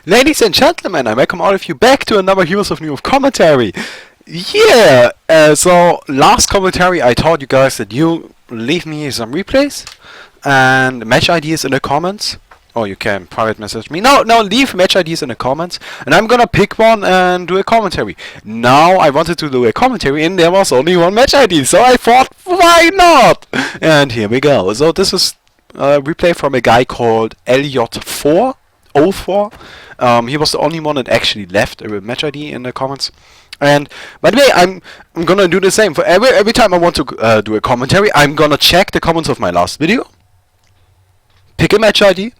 Ladies and gentlemen, I welcome all of you back to another Heroes of Newerth Commentary. Yeah, so last commentary I told you guys that you leave me some replays and match ideas in the comments. Or you can private message me. No, leave match ideas in the comments and I'm gonna pick one and do a commentary. Now I wanted to do a commentary and there was only one match ID, so I thought, why not? And here we go. So this is a replay from a guy called LJ4. He was the only one that actually left a match ID in the comments. And by the way, I'm gonna do the same for every time I want to do a commentary. I'm gonna check the comments of my last video, pick a match ID.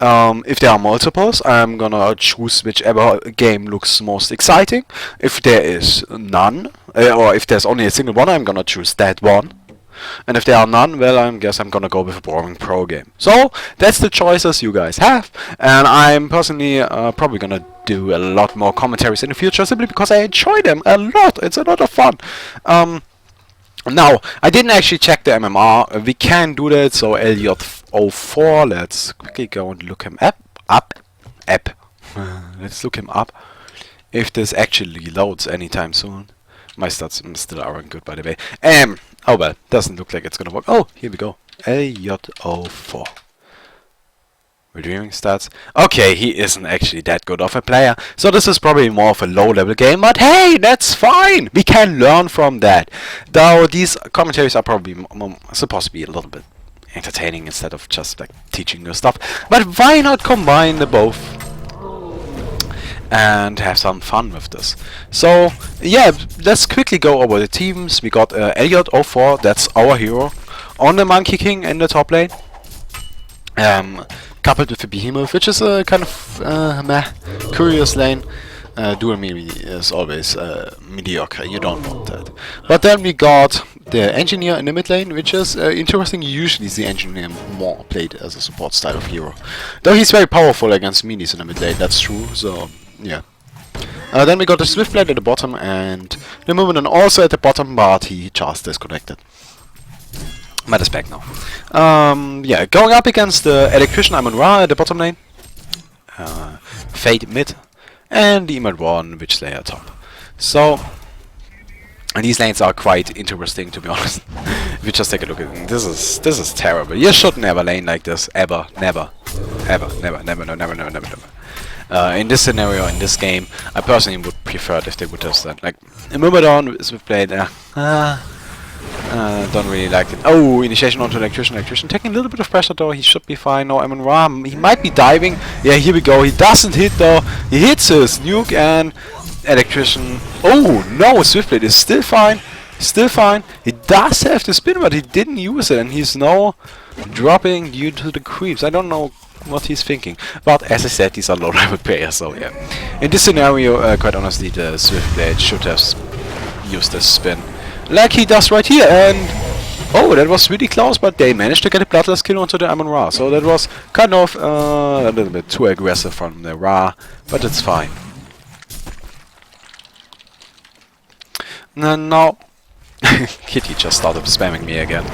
If there are multiples, I'm gonna choose whichever game looks most exciting. If there is none, or if there's only a single one, I'm gonna choose that one. And if there are none, well, I guess I'm gonna go with a boring pro game. So that's the choices you guys have, and I'm personally probably gonna do a lot more commentaries in the future simply because I enjoy them a lot. It's a lot of fun. Now I didn't actually check the MMR. We can do that. So LJ04. Let's quickly go and look him up. Let's look him up. If this actually loads anytime soon. My stats still aren't good, by the way. Oh well, doesn't look like it's gonna work. Oh, here we go. LJ04. Reviewing stats. Okay, he isn't actually that good of a player. So this is probably more of a low-level game, but hey, that's fine! We can learn from that. Though these commentaries are probably supposed to be a little bit entertaining instead of just like teaching you stuff. But why not combine the both? And have some fun with this. So yeah, let's quickly go over the teams. We got LJ04, that's our hero, on the Monkey King in the top lane, coupled with the Behemoth, which is a kind of curious lane. Dual melee is always mediocre, you don't want that. But then we got the Engineer in the mid lane, which is interesting. Usually the Engineer more played as a support style of hero, though he's very powerful against minions in the mid lane, that's true. So yeah. Then we got the Swiftblade at the bottom and the Movement also at the bottom, but he just disconnected. But it's back now. Yeah, going up against the Electrician Amon-Ra at the bottom lane, Fade mid, and the Immortal Witch Slayer top. So, and these lanes are quite interesting, to be honest. If you just take a look at them, this is terrible. You should never lane like this, ever, never. In this scenario, in this game, I personally would prefer it if they would have that. Like, Myrmidon is played, don't really like it. Oh, initiation onto Electrician. Taking a little bit of pressure though, he should be fine. No, Amon-Ra, he might be diving. Yeah, here we go. He doesn't hit though. He hits his nuke and Electrician. Oh, no, Swiftblade is still fine. He does have the spin, but he didn't use it, and he's now dropping due to the creeps. I don't know what he's thinking, but as I said, these are low-level players, so yeah. In this scenario, quite honestly, the Swiftblade should have used the spin, like he does right here, and oh, that was really close, but they managed to get a bloodless kill onto the Amon-Ra, so that was kind of a little bit too aggressive from the Ra, but it's fine. Now, Kitty just started spamming me again.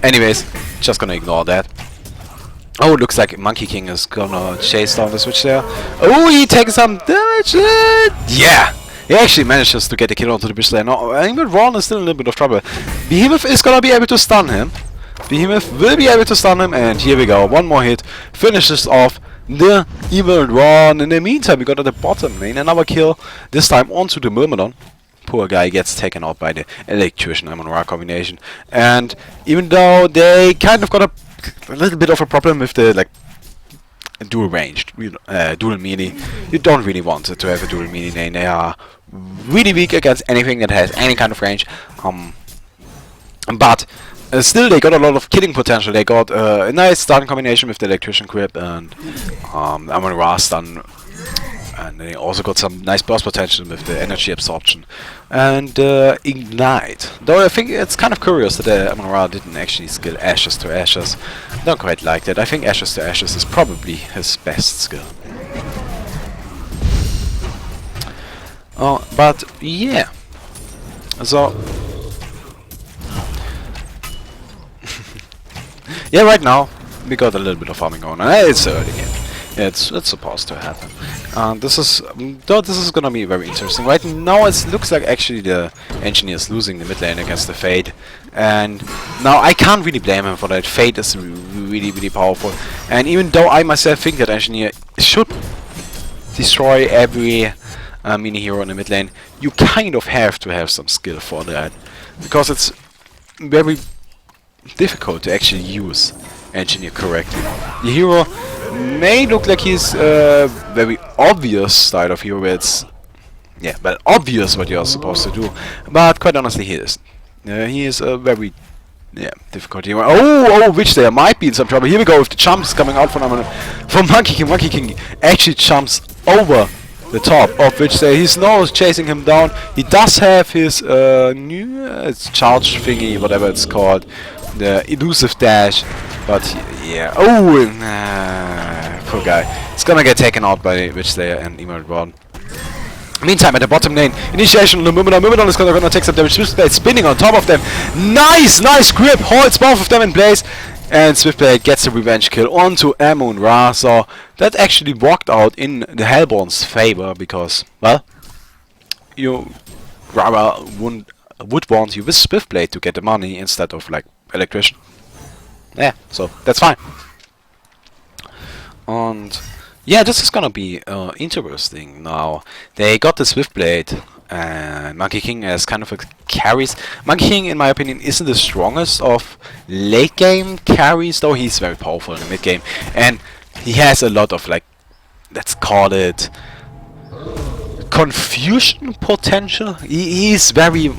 Anyways, just gonna ignore that. Oh, it looks like Monkey King is gonna chase down the switch there. Oh, he takes some damage! Yeah! He actually manages to get the kill onto the bitch there. No, I think Ron is still in a little bit of trouble. Behemoth is gonna be able to stun him. Behemoth will be able to stun him, and here we go. One more hit. Finishes off the evil Ron. In the meantime, we got at the bottom lane another kill. This time onto the Myrmidon. Poor guy gets taken out by the Electrician Amon-Ra combination. And even though they kind of got a little bit of a problem with the like dual ranged, dual melee, you don't really want to have a dual melee lane. They are really weak against anything that has any kind of range. But still, they got a lot of killing potential. They got a nice stun combination with the Electrician Grip and Amon-Ra stun. And they also got some nice burst potential with the energy absorption and ignite. Though I think it's kind of curious that Amon-Ra didn't actually skill Ashes to Ashes. Don't quite like that. I think Ashes to Ashes is probably his best skill. But yeah. So yeah, right now we got a little bit of farming going on. It's early game. It's supposed to happen. This is gonna be very interesting. Right now it looks like actually the engineer is losing the mid lane against the Fade, and now I can't really blame him for that. Fade is really powerful, and even though I myself think that engineer should destroy every mini hero in the mid lane, you kind of have to have some skill for that, because it's very difficult to actually use engineer correctly. The hero may look like he's very obvious style of hero, where it's obvious what you're supposed to do, but quite honestly he isn't. He is a very difficult hero. Oh, Witch there might be in some trouble. Here we go with the jumps coming out from Monkey King. Monkey King actually jumps over the top of Witch there. He's now chasing him down. He does have his new charge thingy, whatever it's called, the elusive dash, but yeah. Poor guy. It's gonna get taken out by Witch Slayer and Emerald Warden. Meantime, at the bottom lane, initiation on Myrmidon. Myrmidon is gonna take some damage. Swiftblade spinning on top of them. Nice grip. Holds both of them in place. And Swiftblade gets a revenge kill onto Amun-Ra. So that actually worked out in the Hellborn's favor, because, well, you rather would want you with Swiftblade to get the money instead of, like, Electrician. Yeah, so that's fine. And yeah, this is gonna be interesting now. They got the Swiftblade and Monkey King as kind of a carries. Monkey King, in my opinion, isn't the strongest of late game carries, though he's very powerful in the mid game. And he has a lot of, like, let's call it confusion potential. He's very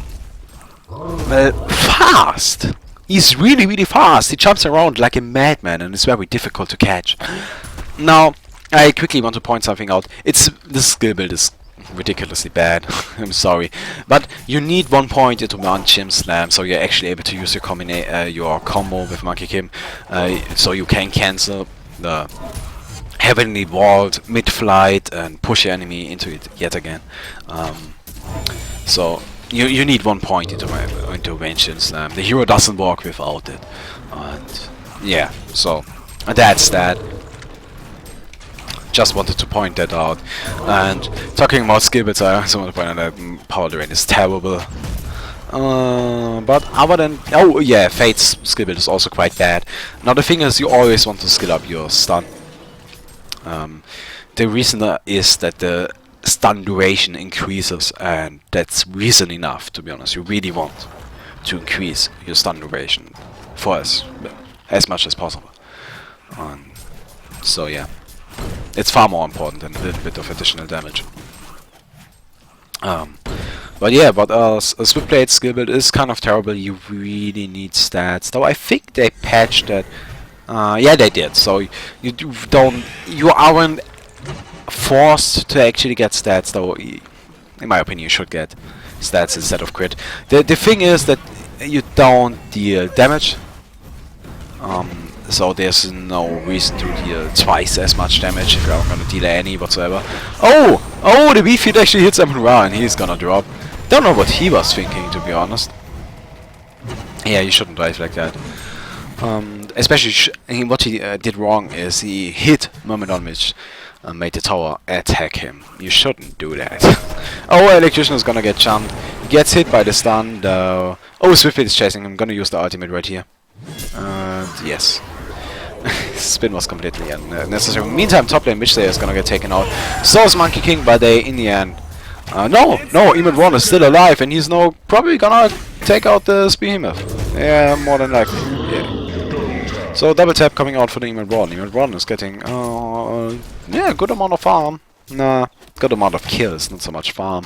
fast. He's really fast. He jumps around like a madman and is very difficult to catch. Now, I quickly want to point something out. This skill build is ridiculously bad. I'm sorry, but you need 1 point into one Chim Slam, so you're actually able to use your combo with Monkey King, so you can cancel the Heavenly Vault mid-flight and push your enemy into it yet again. So you need 1 point into range Chim Slam. The hero doesn't work without it, and yeah, so that's that. Just wanted to point that out. And talking about skill builds, I also want to point out that Power Drain is terrible. But other than... oh yeah, Fate's skill build is also quite bad. Now the thing is, you always want to skill up your stun. The reason is that the stun duration increases, and that's reason enough, to be honest. You really want to increase your stun duration for as much as possible. So yeah. It's far more important than a little bit of additional damage. But yeah, but a Swiftblade skill build is kind of terrible. You really need stats. Though I think they patched that. Yeah, they did. So you aren't forced to actually get stats. Though, in my opinion, you should get stats instead of crit. The thing is that you don't deal damage. So there's no reason to deal twice as much damage if you're gonna deal any whatsoever. Oh, the B-Feed actually hits Amun-Ra and he's gonna drop. Don't know what he was thinking, to be honest. Yeah, you shouldn't dive like that. Especially what he did wrong is he hit Myrmidon, which made the tower attack him. You shouldn't do that. Oh, Electrician is gonna get jumped. He gets hit by the stun though. Oh, Swiftblade is chasing him. I'm gonna use the ultimate right here. Yes. Spin was completely unnecessary. Meantime, top lane Witch Slayer is gonna get taken out. So is Monkey King, but they, in the end... no, Emerald Warden is still alive, and he's now probably gonna take out the Behemoth. Yeah, more than likely. Yeah. So double tap coming out for the Emerald Warden. Emerald Warden is getting, yeah, good amount of farm. Nah, good amount of kills, not so much farm.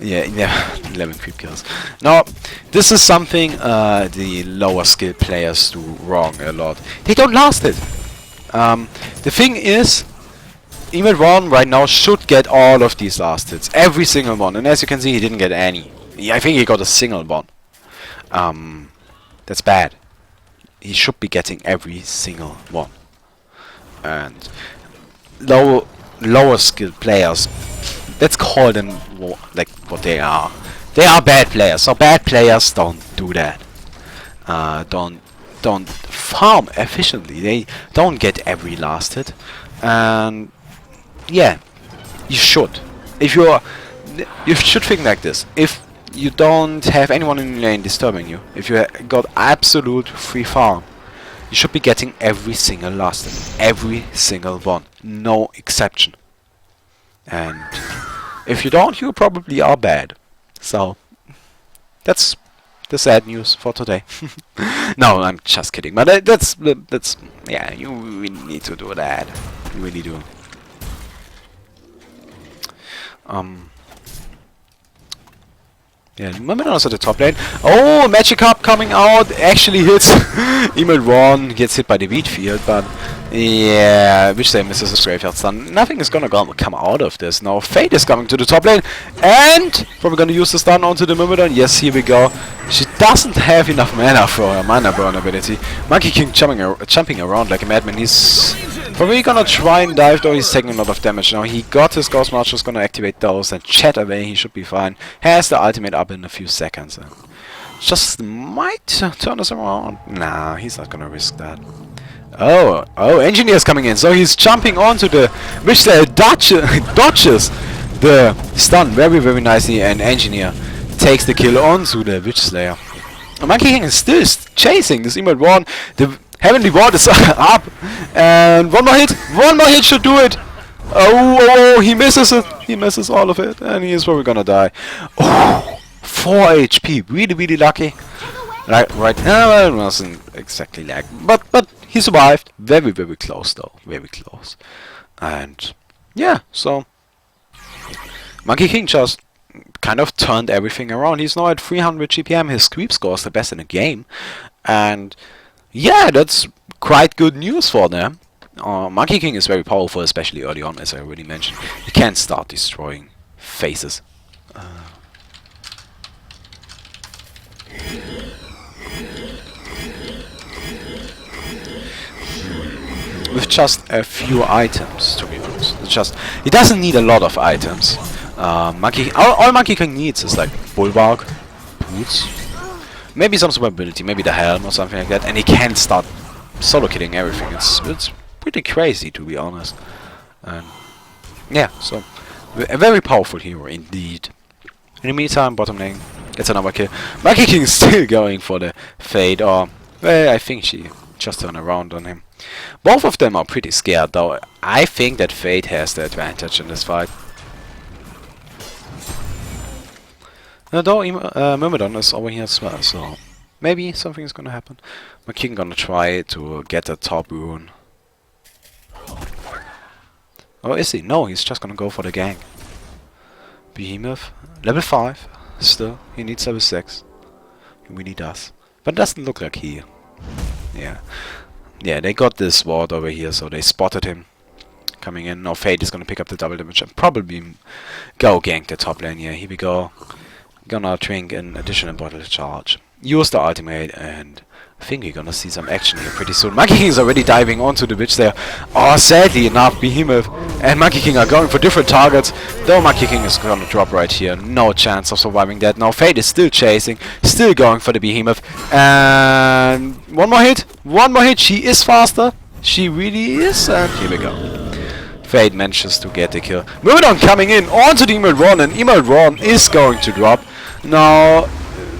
Yeah, 11 creep kills. Now, this is something the lower skill players do wrong a lot. They don't last it. The thing is, Emerald Warden right now should get all of these last hits. Every single one. And as you can see, he didn't get any. I think he got a single one. That's bad. He should be getting every single one. And lower skill players, let's call them like what they are. They are bad players. So bad players don't do that. Don't farm efficiently. They don't get every last hit. And yeah, you should. You should think like this. If you don't have anyone in your lane disturbing you, if you got absolute free farm, you should be getting every single last hit, every single one, no exception. And if you don't, you probably are bad. So that's the sad news for today. No, I'm just kidding. But that's yeah. You really need to do that. You really do. Yeah, Myrmidon's at the top lane. Oh, Magikarp coming out actually hits Emil1, gets hit by the wheat field, but yeah, which they misses a graveyard stun. Nothing is gonna come out of this. Now Fate is coming to the top lane and probably gonna use the stun onto the Myrmidon. Yes, here we go. She doesn't have enough mana for her mana burn ability. Monkey King jumping around like a madman. He's probably gonna try and dive, though he's taking a lot of damage now. He got his Ghost March, gonna activate those and chat away. He should be fine. Has the ultimate up in a few seconds. And just might turn us around. Nah, he's not gonna risk that. Oh, Engineer's coming in. So he's jumping onto the which dodges the stun very, very nicely, and Engineer takes the kill onto the Witch Slayer. Monkey King is still chasing this Emil 1. The Heavenly Ward is up, and one more hit should do it. Oh, he misses it. He misses all of it, and he is probably gonna die. Oh, 4 HP, really lucky. Right now, well, it wasn't exactly lag, but he survived. Very, very close though, very close. And yeah, so Monkey King just kind of turned everything around. He's now at 300 GPM. His creep score is the best in the game, and yeah, that's quite good news for them. Monkey King is very powerful, especially early on, as I already mentioned. He can start destroying faces. With just a few items, to be honest. He doesn't need a lot of items. All Monkey King needs is like Bulwark, Boots, maybe some survivability, maybe the helm or something like that, and he can start solo killing everything. It's pretty crazy, to be honest. And yeah, so a very powerful hero indeed. In the meantime, bottom lane gets another kill. Monkey King is still going for the Fade, or well, I think she just turned around on him. Both of them are pretty scared, though. I think that Fate has the advantage in this fight. Though Myrmidon is over here as well, so maybe something is gonna happen. My king gonna try to get a top rune. Oh, is he? No, he's just gonna go for the gank. Behemoth, level 5. Still, he needs level 6. He really does. But it doesn't look like he. Yeah, they got this ward over here, so they spotted him coming in. Now Fate is gonna pick up the double damage and probably go gank the top lane. Yeah, here we go. Gonna drink an additional bottle charge. Use the ultimate, and I think we're gonna see some action here pretty soon. Monkey King is already diving onto the witch there. Oh, sadly enough, Behemoth and Monkey King are going for different targets. Though Monkey King is gonna drop right here. No chance of surviving that. Now Fate is still chasing, still going for the Behemoth. And one more hit. She is faster. She really is. And here we go. Fate manages to get the kill. Myrmidon coming in onto the Emil1, and Emil1 is going to drop. Now,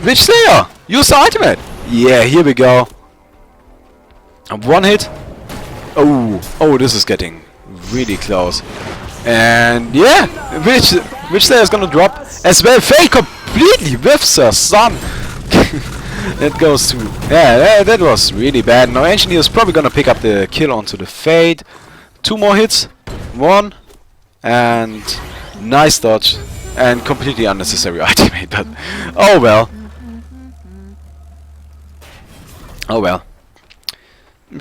Witch Slayer, use the ultimate. Yeah, here we go. One hit. Oh, this is getting really close. And yeah, Witch Slayer is gonna drop as well. Fate completely whiffs her son. That goes to that was really bad. Now Engineer is probably gonna pick up the kill onto the Fate. 2 more hits. 1 and nice dodge and completely unnecessary ultimate, but oh well.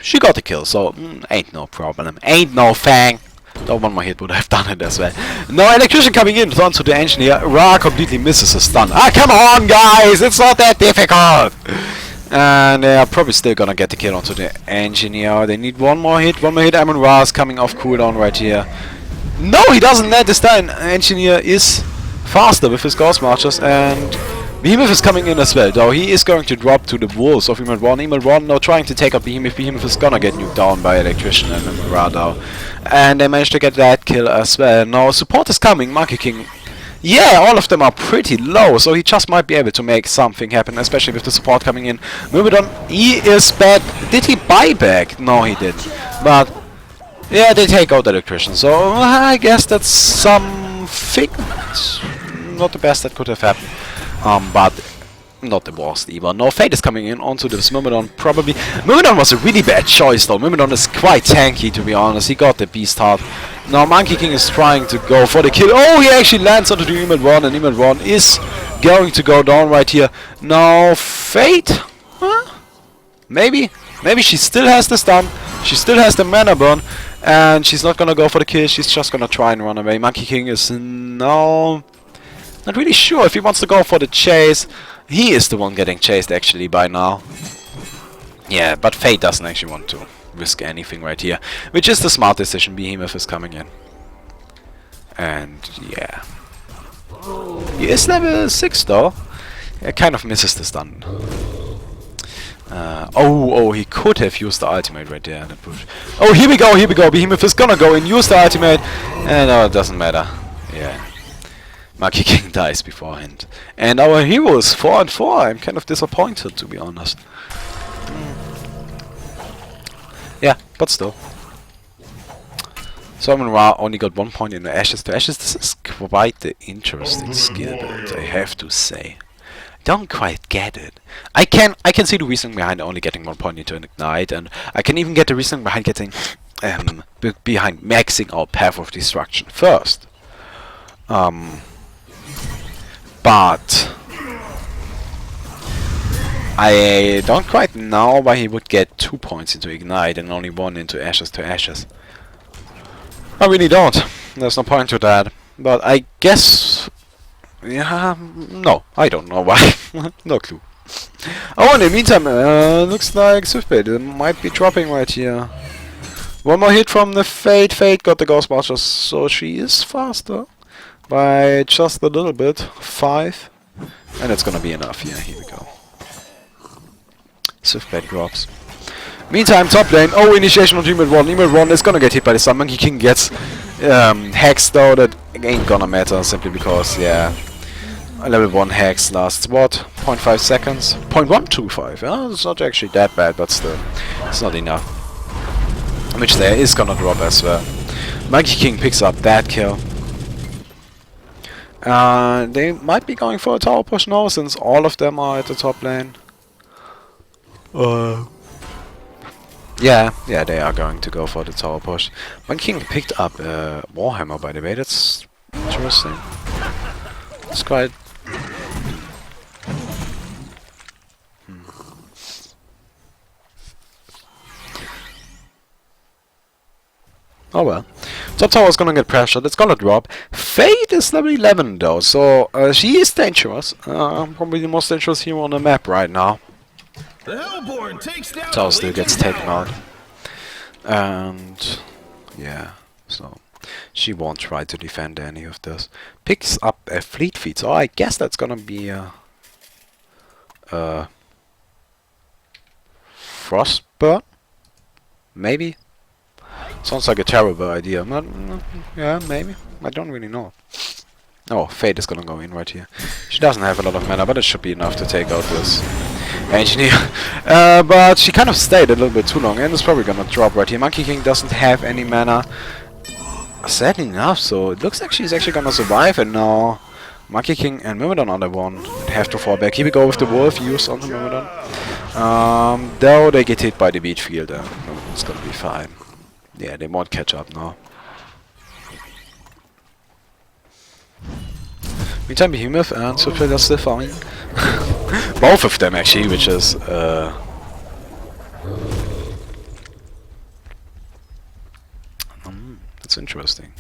She got the kill, so ain't no problem. Ain't no fang. Though one more hit would have done it as well. No electrician coming in onto the Engineer. Ra completely misses a stun. Ah, come on guys, it's not that difficult. And they are probably still gonna get the kill onto the Engineer. They need one more hit. Amon Ra is coming off cooldown right here. No, he doesn't let this time. Engineer is faster with his Ghost Marchers, and Behemoth is coming in as well, though. He is going to drop to the walls of Emil 1. Emil 1 now trying to take out Behemoth. Behemoth is gonna get nuked down by Electrician and Murado. And they managed to get that kill as well. Now support is coming. Monkey King. Yeah, all of them are pretty low, so he just might be able to make something happen, especially with the support coming in. Myrmidon, he is back. Did he buy back? No, he didn't. But yeah, they take out the Electrician, so I guess that's something. Not the best that could have happened. But not the worst either. No, Fate is coming in onto this Myrmidon, probably. Myrmidon was a really bad choice though. Myrmidon is quite tanky, to be honest. He got the Beast Heart. Now Monkey King is trying to go for the kill. Oh, he actually lands onto the Emil 1, and Emil 1 is going to go down right here. Now Fate? Huh? Maybe? Maybe she still has the stun. She still has the mana burn. And she's not gonna go for the kill. She's just gonna try and run away. Monkey King is now not really sure if he wants to go for the chase. He is the one getting chased actually by now. Yeah, but Fate doesn't actually want to risk anything right here, which is the smart decision. Behemoth is coming in. And yeah. He is level 6 though. It kind of misses the stun. Oh, he could have used the ultimate right there. Oh, here we go. Behemoth is gonna go and use the ultimate. And no, it doesn't matter. Yeah. Monkey King dies beforehand. And our hero is 4 and 4. I'm kind of disappointed, to be honest. Yeah, but still. Solomon Ra only got 1 point in the Ashes to Ashes. This is quite the interesting skill build, I have to say. Don't quite get it. I can see the reason behind only getting 1 point into an Ignite, and I can even get the reason behind getting behind maxing out Path of Destruction first. But I don't quite know why he would get 2 points into Ignite and only 1 into Ashes to Ashes. I really don't. There's no point to that. But I guess... yeah, no, I don't know why. No clue. Oh, in the meantime, looks like Swiftblade might be dropping right here. One more hit from the Fate. Fate got the Ghostbusters, so she is faster. By just a little bit. 5. And it's gonna be enough. Yeah, here we go. Swiftblade drops. Meantime, top lane. Oh, initiation on Emil 1. Emil 1 is gonna get hit by the stun. Monkey King gets hexed though. That ain't gonna matter simply because, yeah. A level 1 hex lasts what? 0.5 seconds? 0.125. Yeah, it's not actually that bad, but still. It's not enough. Which there is gonna drop as well. Monkey King picks up that kill. They might be going for a tower push now, since all of them are at the top lane. Yeah, they are going to go for the tower push. Monkey King picked up Warhammer, by the way. That's interesting. It's quite... Oh well. Top tower is gonna get pressured, it's gonna drop. Fate is level 11 though, so she is dangerous. Probably the most dangerous hero on the map right now. Tower still gets taken out. And yeah, so she won't try to defend any of this. Picks up a fleet feet, so I guess that's gonna be a Frostburn? Maybe? Sounds like a terrible idea. Yeah, maybe. I don't really know. Oh, Fate is gonna go in right here. She doesn't have a lot of mana, but it should be enough to take out this engineer. But she kind of stayed a little bit too long, and it's probably gonna drop right here. Monkey King doesn't have any mana. Sadly enough, so it looks like she's actually gonna survive, and now Monkey King and Myrmidon are the one have to fall back. Here we go with the Wolf used on the Myrmidon. Though they get hit by the beach field, it's gonna be fine. Yeah, they won't catch up now. Meantime, Behemoth and Swiftblade are still fine. Both of them actually, which is that's interesting.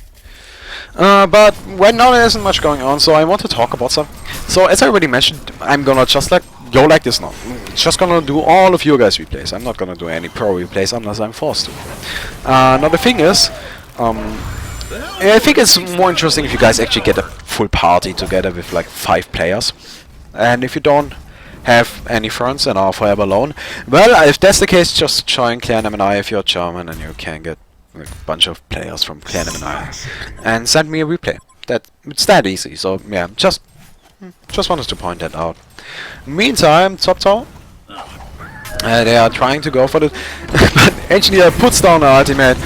But right now there isn't much going on, so I want to talk about some. So as I already mentioned, I'm gonna just go like this now. Just gonna do all of your guys' replays. I'm not gonna do any pro replays unless I'm forced to. Now the thing is, I think it's more interesting if you guys actually get a full party together with like 5 players. And if you don't have any friends and are forever alone, well, if that's the case, just join Clan M&I if you're German and you can get a bunch of players from Clan M&I and send me a replay. It's that easy. So yeah, just wanted to point that out. Meantime, top tower. They are trying to go for it, but Engineer puts down the ultimate.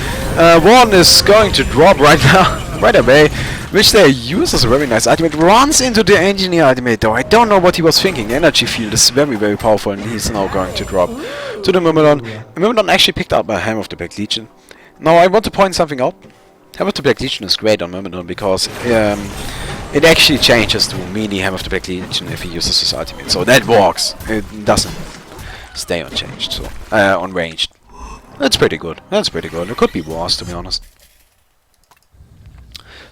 One is going to drop right now, right away, which they use as a very nice ultimate. Runs into the Engineer ultimate though. I don't know what he was thinking. Energy field is very, very powerful, and he's now going to drop to the Myrmidon. Myrmidon actually picked up a Helm of the Black Legion. Now I want to point something out. Helm of the Black Legion is great on Myrmidon because it actually changes to melee Helm of the Black Legion if he uses his ultimate. So that works. It doesn't stay unchanged, so unranged. That's pretty good. That's pretty good. It could be worse, to be honest.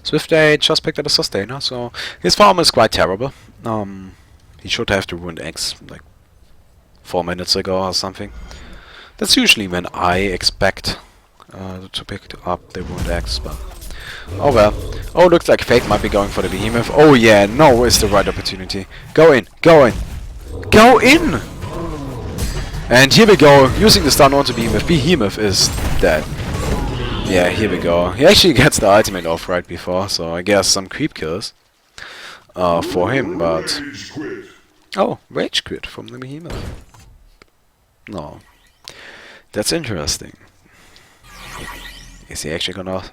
Swift Day just picked up a sustainer, so his farm is quite terrible. He should have the Ruined Eggs like 4 minutes ago or something. That's usually when I expect to pick up the Ruined Eggs, but oh well. Oh, looks like Fate might be going for the Behemoth. Oh yeah, no is the right opportunity. Go in, go in, go in! And here we go, using the stun onto Behemoth. Behemoth is dead. Yeah, here we go. He actually gets the ultimate off right before, so I guess some creep kills for him, but... Oh, rage quit from the Behemoth. No. That's interesting. Is he actually gonna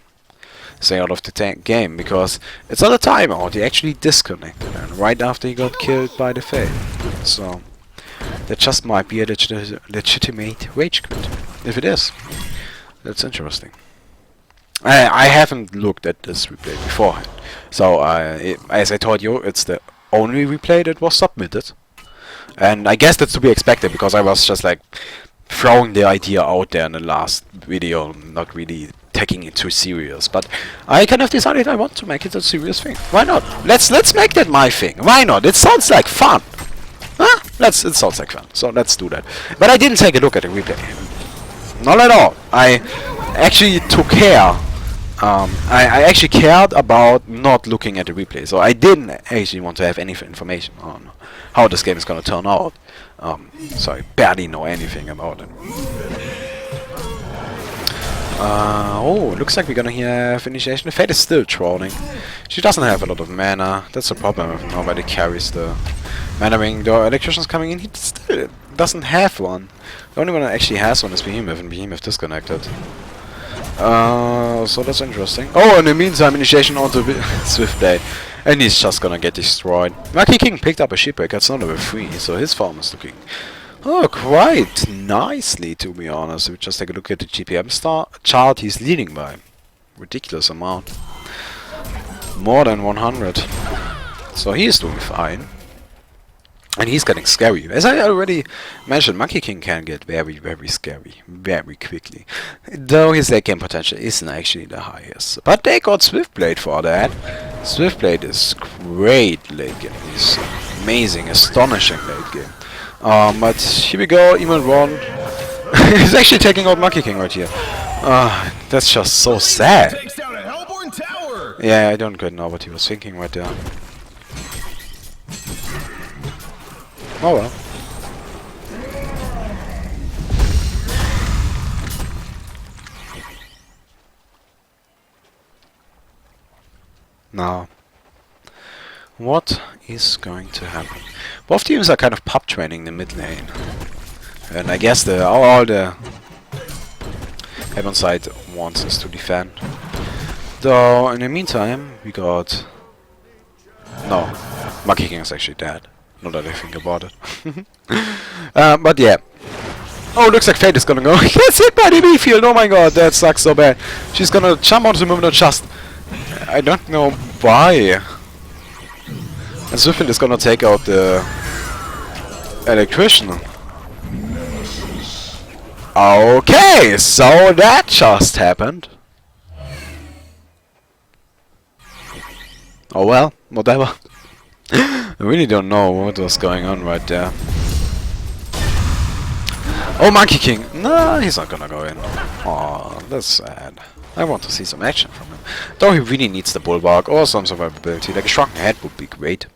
stay out of the game? Because it's not a timeout, he actually disconnected, and right after he got killed by the Fate. So... that just might be a legitimate rage quit. If it is, that's interesting. I haven't looked at this replay beforehand, so as I told you, it's the only replay that was submitted, and I guess that's to be expected because I was just like throwing the idea out there in the last video, not really taking it too serious. But I kind of decided I want to make it a serious thing. Why not? Let's make that my thing. Why not? It sounds like fun. Huh? It sounds like fun, so let's do that. But I didn't take a look at the replay. Not at all. I actually took care. I actually cared about not looking at the replay, so I didn't actually want to have any information on how this game is gonna turn out. So I barely know anything about it. Oh, looks like we're gonna have initiation. The Fate is still trolling. She doesn't have a lot of mana. That's a problem if nobody carries the mana ring. The electrician's coming in. He still doesn't have one. The only one that actually has one is Behemoth, and Behemoth disconnected. So that's interesting. Oh, in the meantime, initiation onto Swift Day. And he's just gonna get destroyed. Lucky King picked up a shipwreck. It's not level 3, so his farm is looking quite nicely, to be honest. If we just take a look at the GPM chart, he's leading by ridiculous amount. More than 100. So he is doing fine. And he's getting scary. As I already mentioned, Monkey King can get very, very scary very quickly. Though his late game potential isn't actually the highest. But they got Swiftblade for that. Swiftblade is great late game. He's amazing, astonishing late game. But here we go, Emo 1. He's actually taking out Monkey King right here. That's just so sad. Yeah, I don't quite know what he was thinking right there. Oh well. Now, what is going to happen? Both teams are kind of pub training the mid lane, and I guess all the Heaven side wants us to defend. Though in the meantime, we got Monkey King is actually dead. Not that I think about it. But yeah. Oh, looks like Fate is gonna go. Gets hit by the B field. Oh my god, that sucks so bad. She's gonna jump onto the movement just. I don't know why. And Swiftfield is gonna take out the electrician. Okay, so that just happened. Oh well, whatever. I really don't know what was going on right there. Oh, Monkey King! No, he's not gonna go in. Oh, that's sad. I want to see some action from him. Though he really needs the bulwark or some survivability. Like a shrunken head would be great.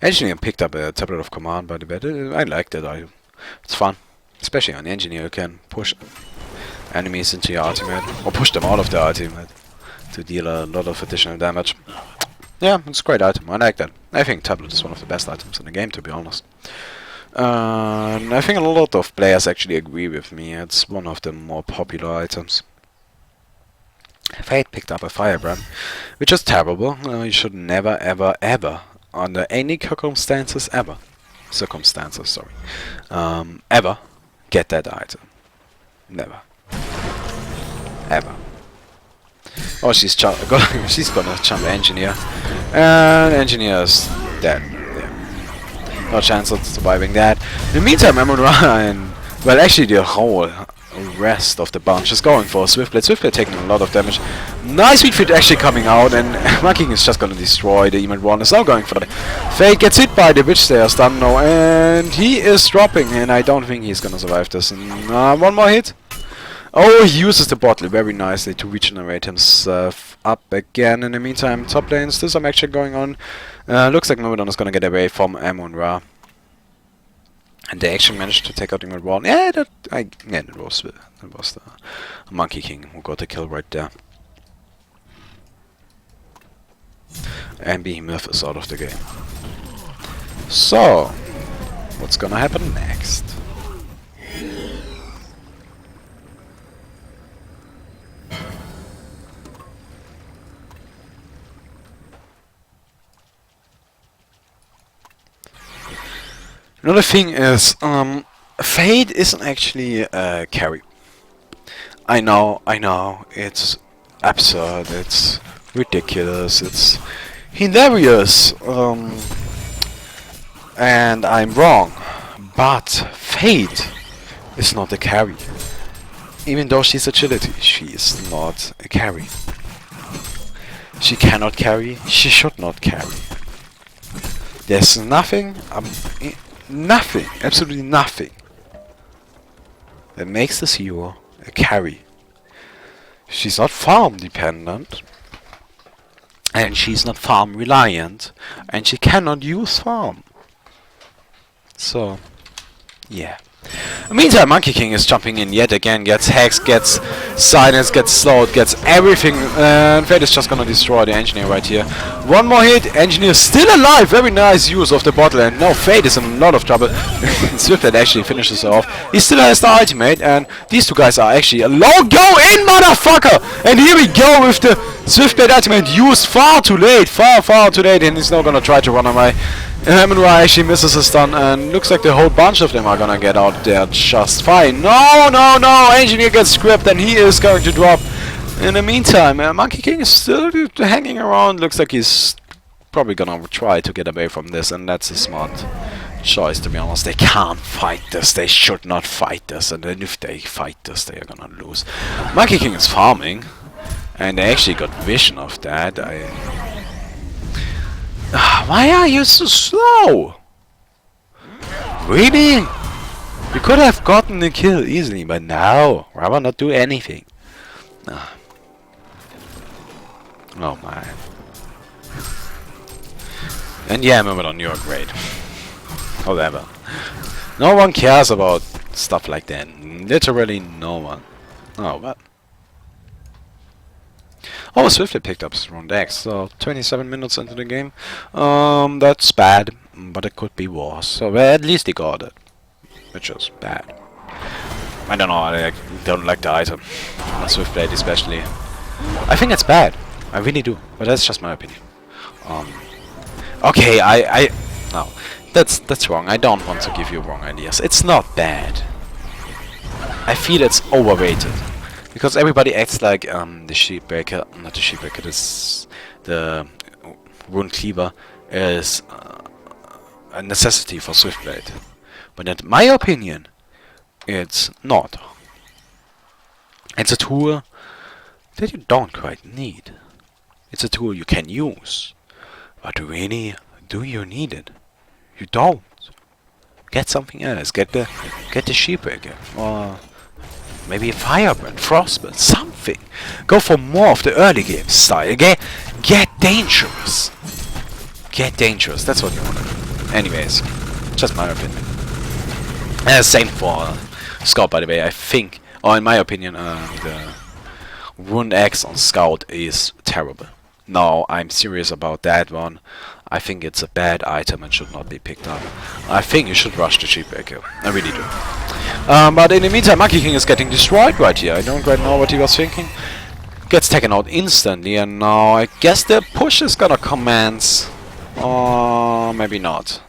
Engineer picked up a tablet of command by the bed. I like that item. It's fun. Especially on Engineer, you can push enemies into your ultimate, or push them out of the ultimate to deal a lot of additional damage. Yeah, it's a great item. I like that. I think tablet is one of the best items in the game, to be honest. And I think a lot of players actually agree with me. It's one of the more popular items. Fate picked up a firebrand, which is terrible. You should never, ever, ever, under any circumstances, ever, ever get that item. Never. Ever. Oh, she's gonna jump Engineer, and Engineer is dead. Yeah. No chance of surviving that. In the meantime, Amon-Ra and, well, actually the whole rest of the bunch is going for Swiftblade. Swiftblade taking a lot of damage. Nice Sweet Feet actually coming out, and Monkey King is just gonna destroy the Event 1. Is now going for the Fate, gets hit by the Witch Slayer stun now, and he is dropping, and I don't think he's gonna survive this. And one more hit. Oh, he uses the bottle very nicely to regenerate himself up again. In the meantime, top lane, still some action going on. Looks like Myrmidon is gonna get away from Amon-Ra. And they actually managed to take out the Myrmidon. Yeah, that was the Monkey King who got the kill right there. And Behemoth is out of the game. So, what's gonna happen next? Another thing is, Fade isn't actually a carry. I know, it's absurd, it's ridiculous, it's hilarious, and I'm wrong, but Fade is not a carry. Even though she's agility, she is not a carry. She cannot carry, she should not carry. There's nothing, absolutely nothing, that makes this hero a carry. She's not farm dependent, and she's not farm reliant, and she cannot use farm. So, yeah. In the meantime, Monkey King is jumping in yet again, gets Hex, gets Silence, gets Slowed, gets everything, and Fate is just gonna destroy the Engineer right here. One more hit, Engineer still alive, very nice use of the bottle, and now Fate is in a lot of trouble. Swiftblade actually finishes her off. He still has the ultimate, and these two guys are actually alone. Go in, motherfucker! And here we go with the Swiftblade ultimate used far too late, far too late, and he's now gonna try to run away. Amon-Ra actually misses his stun, and looks like the whole bunch of them are gonna get out there just fine. No! Engineer gets gripped, and he is going to drop. In the meantime, Monkey King is still hanging around. Looks like he's probably gonna try to get away from this, and that's a smart choice, to be honest. They can't fight this. They should not fight this, and then if they fight this, they are gonna lose. Monkey King is farming, and they actually got vision of that. Why are you so slow? Really? You could have gotten the kill easily, but now, rather not do anything. Oh my. And yeah, Myrmidon, you're great. However, no one cares about stuff like that. Literally no one. Oh, but... Oh, Swiftly picked up his round X, so 27 minutes into the game. That's bad, but it could be worse. So at least he got it, which is bad. I don't know, I don't like the item. On Swiftblade especially. I think it's bad. I really do, but that's just my opinion. Okay, no, that's wrong. I don't want to give you wrong ideas. It's not bad. I feel it's overrated. Because everybody acts like the Sheepbreaker, not the Sheepbreaker, the Rune Cleaver is a necessity for Swiftblade. But in my opinion, it's not. It's a tool that you don't quite need. It's a tool you can use. But really, do you need it? You don't. Get something else. Get the Sheepbreaker. Or... maybe a Firebrand, Frostburn, something. Go for more of the early game style. Get dangerous. Get dangerous. That's what you want to do. anyways, just my opinion. Same for Scout, by the way. I think, or in my opinion, the Rune Axe on Scout is terrible. No, I'm serious about that one. I think it's a bad item and should not be picked up. I think you should rush the Sheep Echo. I really do. But in the meantime, Monkey King is getting destroyed right here. I don't quite know what he was thinking. Gets taken out instantly, and now I guess the push is gonna commence. Or maybe not.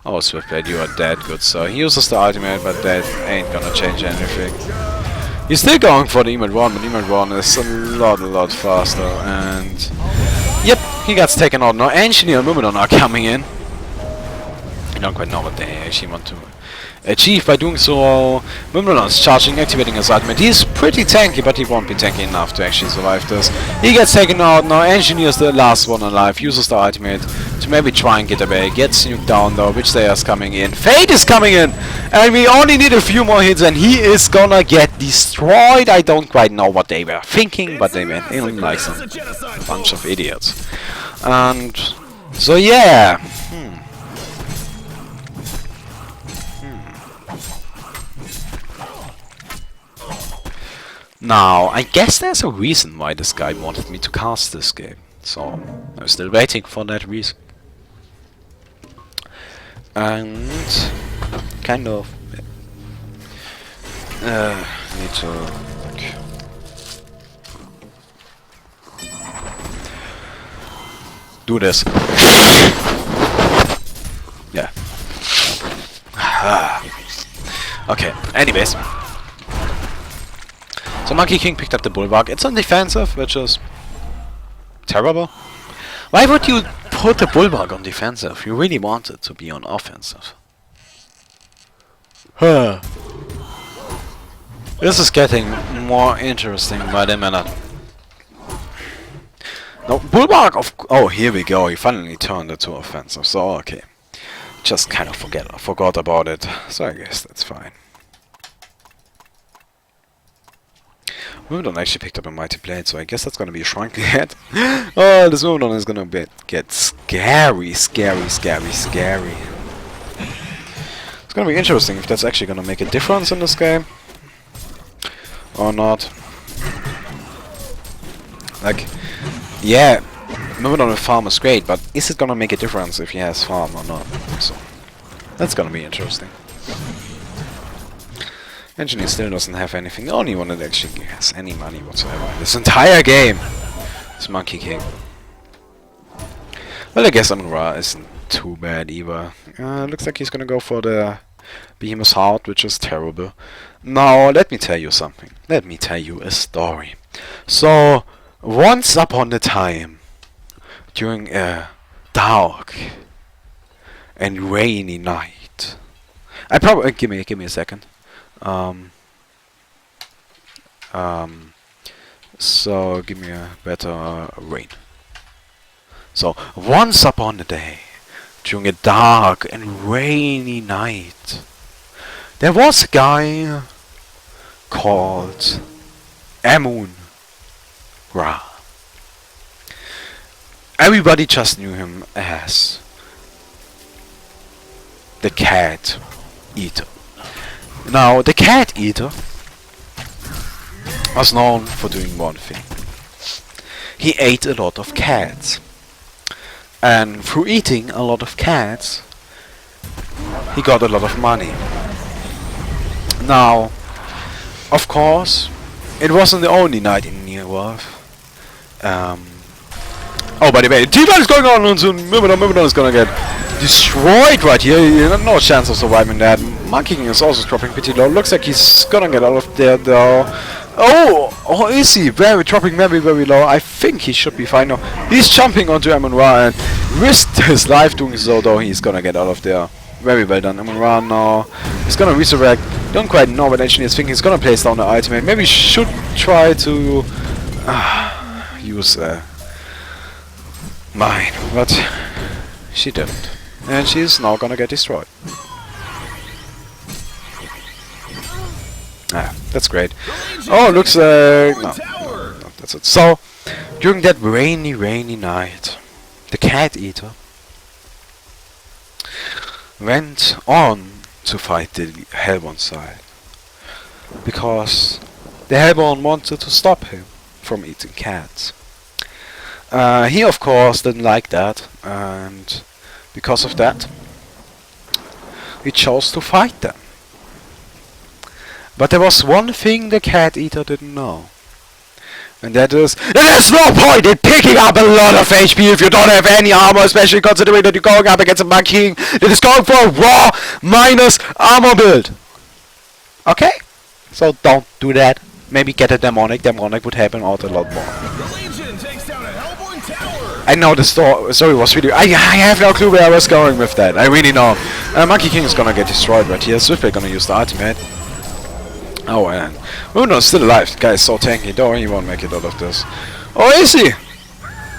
Oh, Swiftblade, you are dead, good sir. He uses the ultimate, but that ain't gonna change anything. He's still going for the Emot 1, but Emot 1 is a lot faster, and... Yep, he gets taken out now. Engineer and Myrmidon are coming in. I don't quite know what they actually want to achieve by doing so. Myrmidon is charging, activating his ultimate. He's pretty tanky, but he won't be tanky enough to actually survive this. He gets taken out now. Engineer is the last one alive. Uses the ultimate to maybe try and get away. Gets nuked down though. Which they is coming in. Fate is coming in! And we only need a few more hits and he is gonna get destroyed. I don't quite know what they were thinking, but they went in like some bunch of idiots. And so yeah. Now, I guess there's a reason why this guy wanted me to cast this game. So, I'm still waiting for that reason. And... kind of... need to... like, do this. Yeah. Okay, anyways. So Monkey King picked up the Bulwark. It's on defensive, which is terrible. Why would you put the Bulwark on defensive? You really want it to be on offensive. Huh. This is getting more interesting by the minute. No, Bulwark of... oh, here we go. He finally turned it to offensive. So, okay. Just kind of forgot about it. So I guess that's fine. Myrmidon actually picked up a Mighty Blade, so I guess that's gonna be a shrunken head. Oh, this Myrmidon is gonna get scary. It's gonna be interesting if that's actually gonna make a difference in this game. Or not. Like, yeah, Myrmidon with farm is great, but is it gonna make a difference if he has farm or not? So, that's gonna be interesting. Engineer still doesn't have anything. The only one that actually has any money whatsoever in this entire game is Monkey King. Well, I guess Amon-Ra isn't too bad either. Looks like he's gonna go for the Behemoth's Heart, which is terrible. Now, let me tell you something. Let me tell you a story. So, once upon a time, during a dark and rainy night, I probably give me a second. So give me a better rain. So once upon a day, during a dark and rainy night, there was a guy called Amon-Ra. Everybody just knew him as the Cat Eater. Now, the Cat Eater was known for doing one thing. He ate a lot of cats. And through eating a lot of cats, he got a lot of money. Now, of course, it wasn't the only night in Newerth. Oh, by the way, T-Bag is going on, and soon Myrmidon is gonna get destroyed right here. No chance of surviving that. Monkey King is also dropping pretty low. Looks like he's gonna get out of there though. Oh, is he? Dropping very low. I think he should be fine now. He's jumping onto Amon-Ra and risked his life doing so, though he's gonna get out of there. Very well done. Amon-Ra now. He's gonna resurrect. Don't quite know what Engineer is thinking. He's gonna place down the ultimate. Maybe should try to use mine, but she didn't. And she's now gonna get destroyed. That's great. Oh, looks no, that's it. So, during that rainy night, the Cat Eater went on to fight the Hellborn side. Because the Hellborn wanted to stop him from eating cats. He of course didn't like that, and because of that he chose to fight them. But there was one thing the cat eater didn't know. And that is, there's no point in picking up a lot of HP if you don't have any armor, especially considering that you're going up against a Monkey King that is going for a raw minus armor build. Okay? So don't do that. Maybe get a demonic. Demonic would happen out a lot more. I know the story was really... I have no clue where I was going with that. I really know. Monkey King is gonna get destroyed right here. Swiftly gonna use the ultimate. Oh, and Uno's still alive. The guy is so tanky. Don't he won't make it out of this. Oh, is he?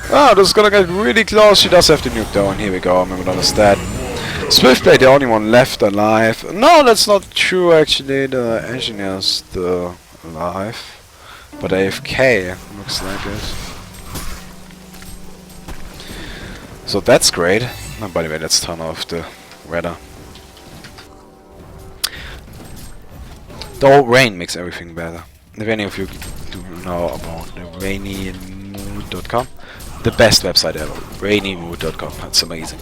Oh, this is gonna get really close. She does have the nuke though, and here we go. I'm not dead. Swiftblade, the only one left alive. No, that's not true actually. The engineer's still alive, but AFK looks like it. So that's great. Oh, by the way, let's turn off the weather. Though rain makes everything better. If any of you do know about the rainymood.com, the best website ever. Rainymood.com. That's amazing.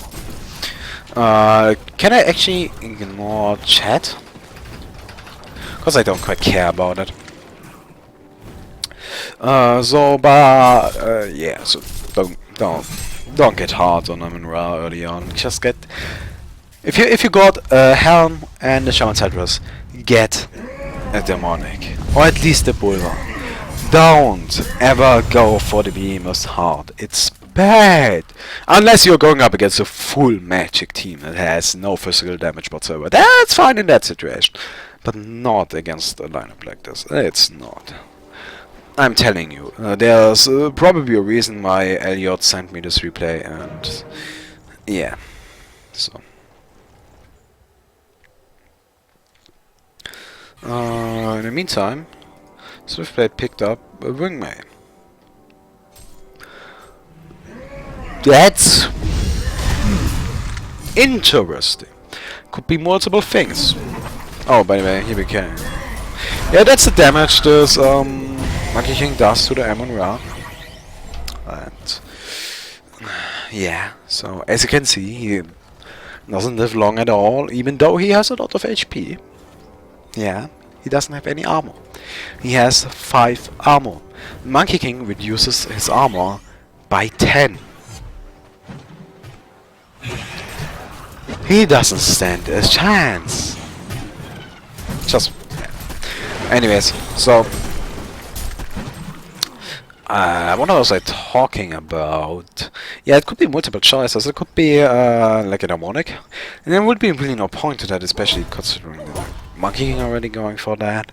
Can I actually ignore chat? Because I don't quite care about it. Yeah. So don't get hard on them in Ra early on. Just get, if you got a helm and a shaman's headdress, get a demonic, or at least a bulwark. Don't ever go for the behemoth hard. It's bad. Unless you're going up against a full magic team that has no physical damage whatsoever. That's fine in that situation. But not against a lineup like this. It's not. I'm telling you. There's probably a reason why Elliot sent me this replay, and yeah. So. In the meantime, Swiftblade picked up a Wingmate. That's interesting. Could be multiple things. Oh, by the way, here we go. Yeah, that's the damage this Monkey King does to the Amon-Ra. And yeah, so as you can see, he doesn't live long at all, even though he has a lot of HP. Yeah, he doesn't have any armor. He has 5 armor. Monkey King reduces his armor by 10. He doesn't stand a chance. Just... anyways, so... what was I talking about? Yeah, it could be multiple choices. It could be like a demonic. And there would be really no point to that, especially considering the Monkey King already going for that.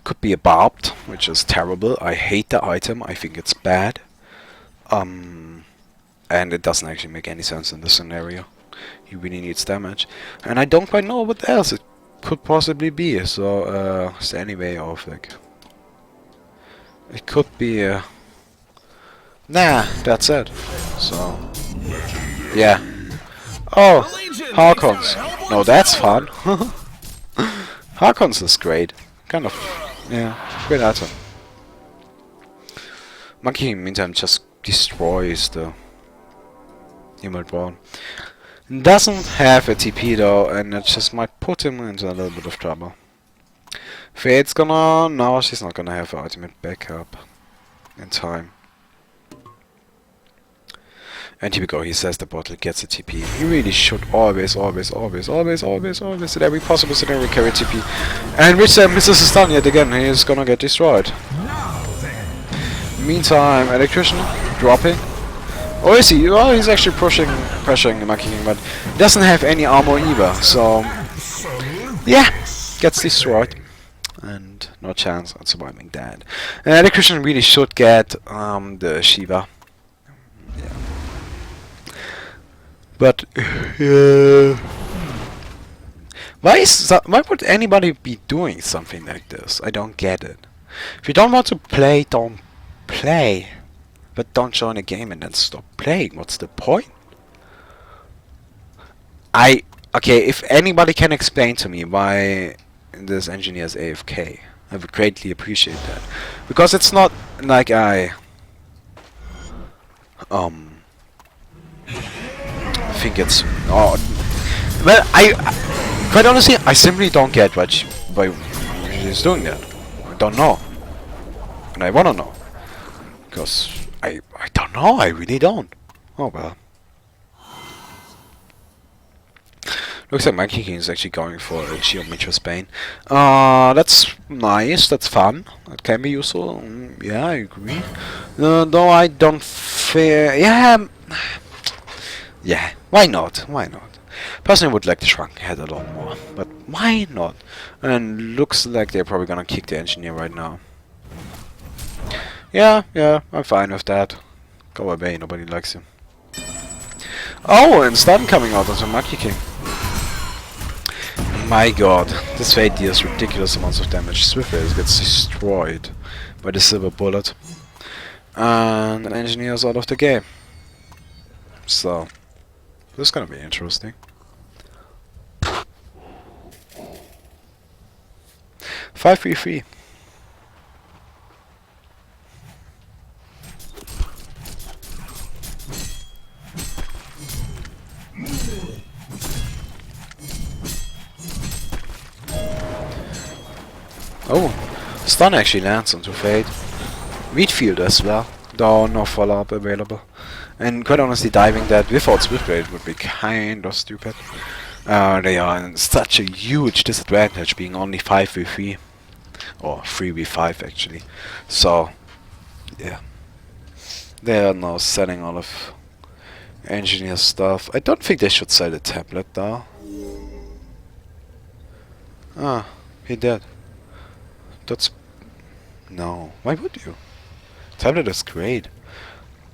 Could be a barbed, which is terrible. I hate the item. I think it's bad. And it doesn't actually make any sense in this scenario. He really needs damage. And I don't quite know what else it could possibly be. So, is there any way of like... it could be nah, that's it. So, yeah. Oh, Harkons. No, that's fun. Harkons is great. Kind of, yeah, great item. Monkey in the meantime just destroys the Emerald Bone. Doesn't have a TP though, and it just might put him into a little bit of trouble. Fade's gonna... no, she's not gonna have ultimate backup in time. And here we go, he says the bottle gets a TP. He really should always in every possible scenario carry TP. And which misses a stun yet again, he is gonna get destroyed. Meantime, Electrician dropping. Oh, is he? Well, he's actually pressuring the Monkey King, but he doesn't have any armor either, so... yeah, gets destroyed. And no chance on surviving that. And Electrician really should get the Shiva. Yeah. But why would anybody be doing something like this? I don't get it. If you don't want to play, don't play. But don't join a game and then stop playing. What's the point? I Okay, if anybody can explain to me why this engineer is AFK, I would greatly appreciate that. Because it's not like I think it's well, I quite honestly I simply don't get why he's doing that. I don't know. And I wanna know. Because I don't know, I really don't. Oh well. Looks like Monkey King is actually going for a Geometric Bane. That's nice, that's fun. That can be useful. Yeah, I agree. Though I don't fear... Yeah, yeah, why not? Why not? Personally, I would like the Shrunken Head a lot more. But why not? And looks like they're probably gonna kick the Engineer right now. Yeah, I'm fine with that. Go away, nobody likes you. Oh, and stun coming out of the Monkey King. My god, this Fate deals ridiculous amounts of damage. Swiftways gets destroyed by the silver bullet. And the engineer's out of the game. So, this is gonna be interesting. Five 3-3. Oh, stun actually lands onto Fate. Wheatfield as well, though no follow-up available. And quite honestly, diving that without Swiftblade would be kind of stupid. They are in such a huge disadvantage, being only 5v3. Or 3v5 actually. So, yeah. They are now selling all of engineer stuff. I don't think they should sell the tablet though. Ah, he did. That's... No. Why would you? Tablet is great.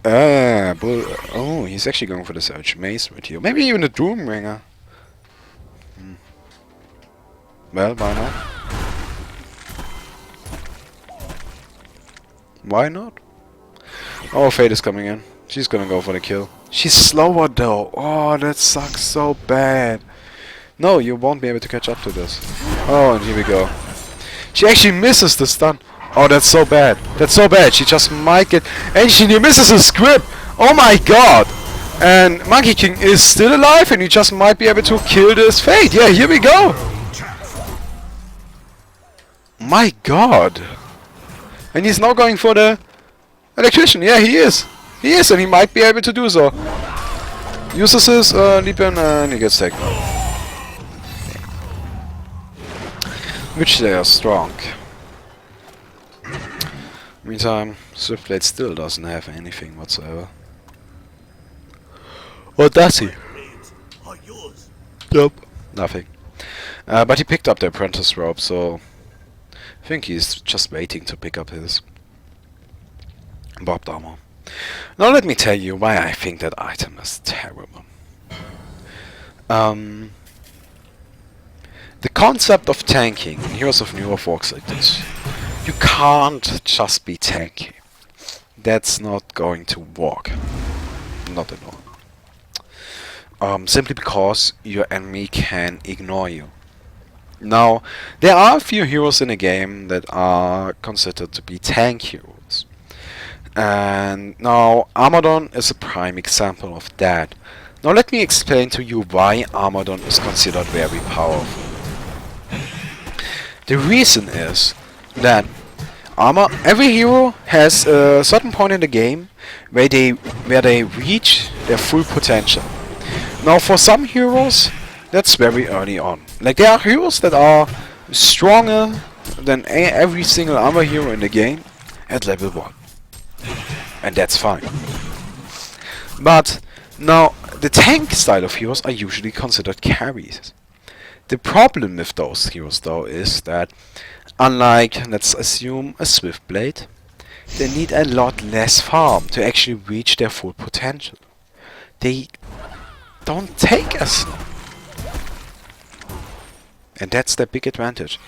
Oh, he's actually going for the Surge Mace with you. Maybe even the Doombringer. Well, why not? Why not? Oh, Fate is coming in. She's gonna go for the kill. She's slower though. Oh, that sucks so bad. No, you won't be able to catch up to this. Oh, and here we go. She actually misses the stun. Oh, that's so bad. That's so bad. She just might get... And she misses a script. Oh my god. And Monkey King is still alive and he just might be able to kill this Fate. Yeah, here we go. My god. And he's now going for the electrician. Yeah, he is. He is, and he might be able to do so. Uses his leap in and he gets taken. Which they are strong. Meantime, Swiftblade still doesn't have anything whatsoever. What does he? Nope. Nothing. But he picked up the apprentice rope, so I think he's just waiting to pick up his barbed armor. Now let me tell you why I think that item is terrible. The concept of tanking in Heroes of Newerth works like this. You can't just be tanky. That's not going to work. Not at all. Simply because your enemy can ignore you. Now, there are a few heroes in the game that are considered to be tank heroes. And now, Armadon is a prime example of that. Now let me explain to you why Armadon is considered very powerful. The reason is that every hero has a certain point in the game where they reach their full potential. Now for some heroes that's very early on. Like there are heroes that are stronger than every single armor hero in the game at level 1. And that's fine. But now the tank style of heroes are usually considered carries. The problem with those heroes though is that unlike, let's assume, a Swiftblade, they need a lot less farm to actually reach their full potential. They don't take as long. And that's their big advantage.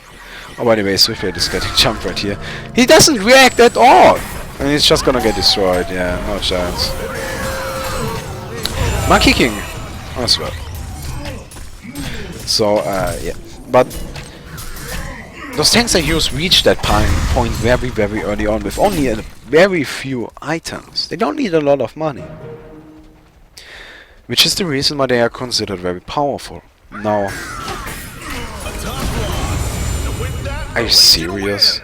Oh, by the way, Swiftblade is getting jumped right here. He doesn't react at all! And he's just gonna get destroyed, yeah, no chance. Monkey King as well. So yeah, but those tanks I use reach that point very, very early on with only a very few items. They don't need a lot of money. Which is the reason why they are considered very powerful. Now, are you serious?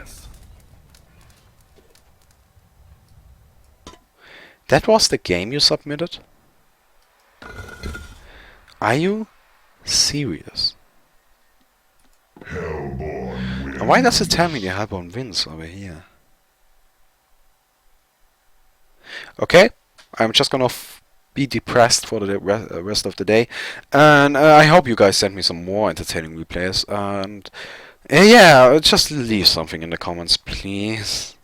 That was the game you submitted? Are you serious? And why does it tell me the Hellborn wins over here? Okay, I'm just gonna be depressed for the rest of the day, and I hope you guys send me some more entertaining replays, and yeah, just leave something in the comments, please.